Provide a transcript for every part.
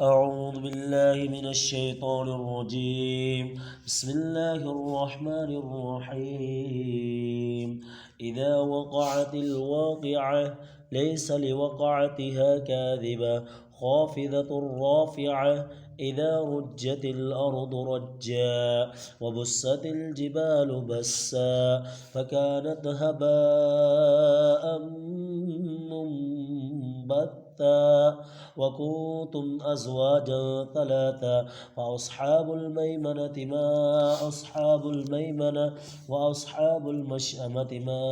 أعوذ بالله من الشيطان الرجيم. بسم الله الرحمن الرحيم. إذا وقعت الواقعة ليس لوقعتها كاذبة خافضة رافعة. إذا رجت الأرض رجا وبست الجبال بسا فكانت هباء منبثا وكنتم أزواجا ثلاثا فأصحاب الميمنة ما أصحاب الميمنة وأصحاب المشأمة ما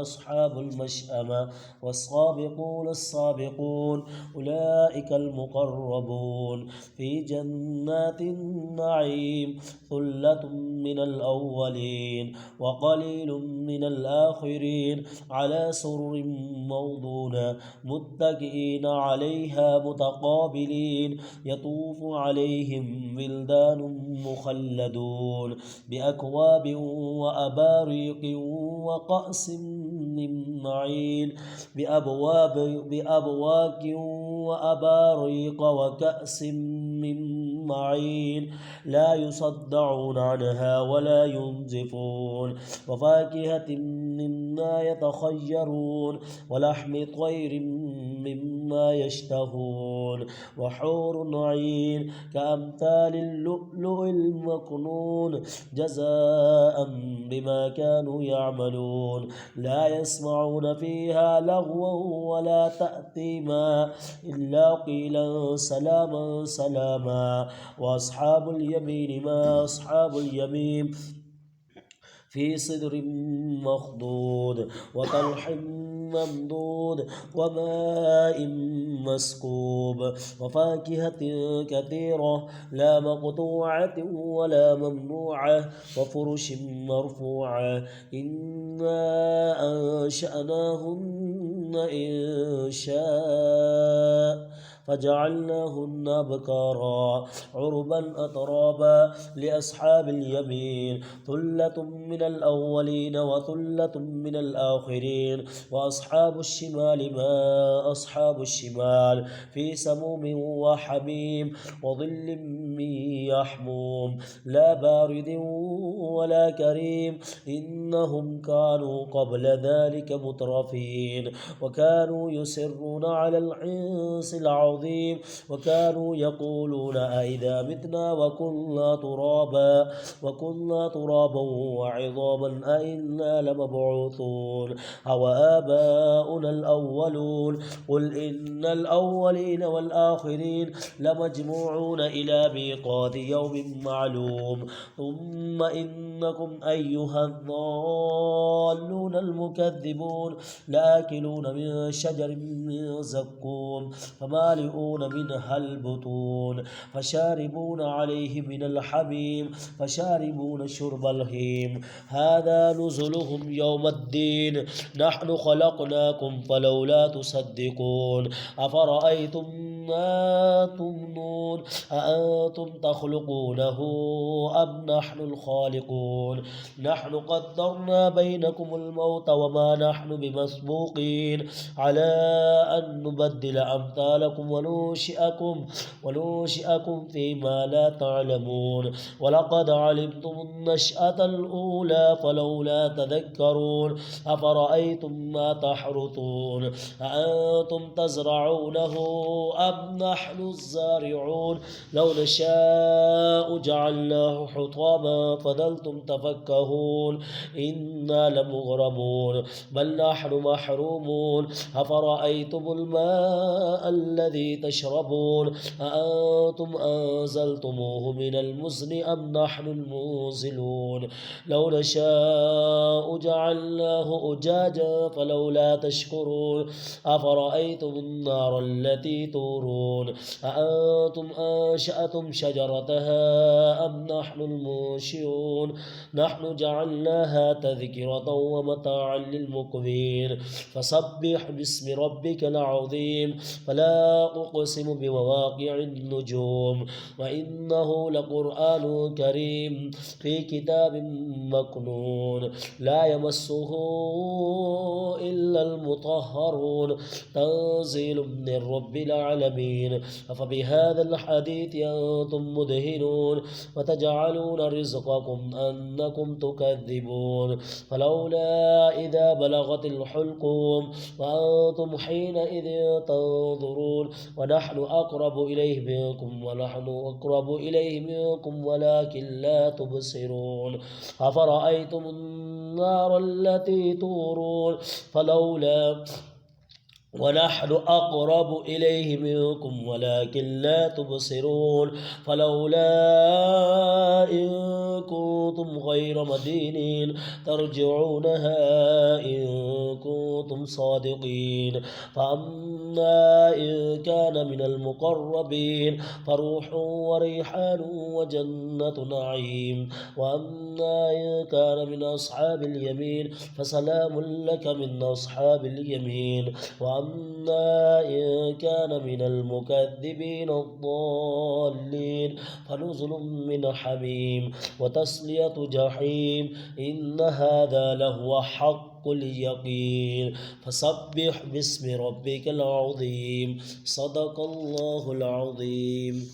أصحاب المشأمة والسابقون السابقون أولئك المقربون في جنات النعيم ثلة من الأولين وقليل من الآخرين على سرر موضونة متكئين عليها متقابلين يطوف عليهم ولدان مخلدون بأكواب وأباريق وقأس من معين بأبواك وأباريق وكأس من معين لا يصدعون عنها ولا ينزفون وفاكهة مما يتخيرون ولحم طير مما يشتهون وحور عين كأمثال اللؤلؤ المكنون جزاء بما كانوا يعملون لا يسمعون فيها لغوا ولا تأثيما إلا قيلا سلاما سلاما وأصحاب اليمين ما أصحاب اليمين في صدر مخضود وطلح ممدود وماء مسكوب وفاكهة كثيرة لا مقطوعة ولا ممنوعة وفرش مرفوعة إنا أنشأناهن إن شاء فجعلناهن أبكارا عربا أترابا لأصحاب اليمين ثلة من الأولين وثلة من الآخرين وأصحاب الشمال ما أصحاب الشمال في سموم وحميم وظل من يحموم لا بارد ولا كريم إنهم كانوا قبل ذلك مترفين وكانوا يسرون على العنس العظيم وكانوا يقولون أئذا متنا وكنا ترابا وعظاما أئنا لمبعوثون أو آباؤنا الأولون قل إن الأولين والآخرين لمجموعون إلى ميقات يوم معلوم ثم إنكم أيها الضالون المكذبون لآكلون من شجر من زقوم فمالئون منها البطون فشاربون عليه من الحميم فشاربون شرب الهيم هذا نزلهم يوم الدين نحن خلقناكم فلولا تصدقون أفرأيتم ما تمنون أأنتم تخلقونه أم نحن الخالقون نحن قدرنا بينكم الموت وما نحن بمسبوقين على أن نبدل أمثالكم وننشئكم فيما لا تعلمون ولقد علمتم النشأة الأولى فلولا تذكرون أفرأيتم ما تحرثون أأنتم تزرعونه أم نحن الزارعون لو نشاء جعلناه حطاما فظلتم تفكهون إنا لمغرمون بل نحن محرومون أفرأيتم الماء الذي تشربون أأنتم أنزلتموه من المزن أم نحن المنزلون لو نشاء جعلناه أجاجا فلولا تشكرون أفرأيتم النار التي تورون أأنتم أنشأتم شجرتها أم نحن المنشئون نحن جعلناها تذكرة ومتاعا للمقوين فسبح باسم ربك العظيم فلا أقسم بمواقع النجوم وإنه لقرآن كريم في كتاب مكنون لا يمسه إلا المطهرون تنزيل من رب العالمين أفبهذا الحديث أنتم مدهنون وتجعلون رزقكم أنكم تكذبون فلولا إذا بلغت الحلقوم وأنتم حينئذ تنظرون ونحن أقرب إليه منكم ولكن لا تبصرون أفرأيتم النار التي تورون ونحن أقرب إليه منكم ولكن لا تبصرون فلولا إن كنتم غير مدينين ترجعونها إن كنتم صادقين فأما إن كان من المقربين فروح وريحان وجنة نعيم وأما إن كان من أصحاب اليمين فسلام لك من أصحاب اليمين وأما إن كان من المكذبين الضالين فنزل من حميم وتصلية جحيم إن هذا لهو حق اليقين فسبح باسم ربك العظيم صدق الله العظيم.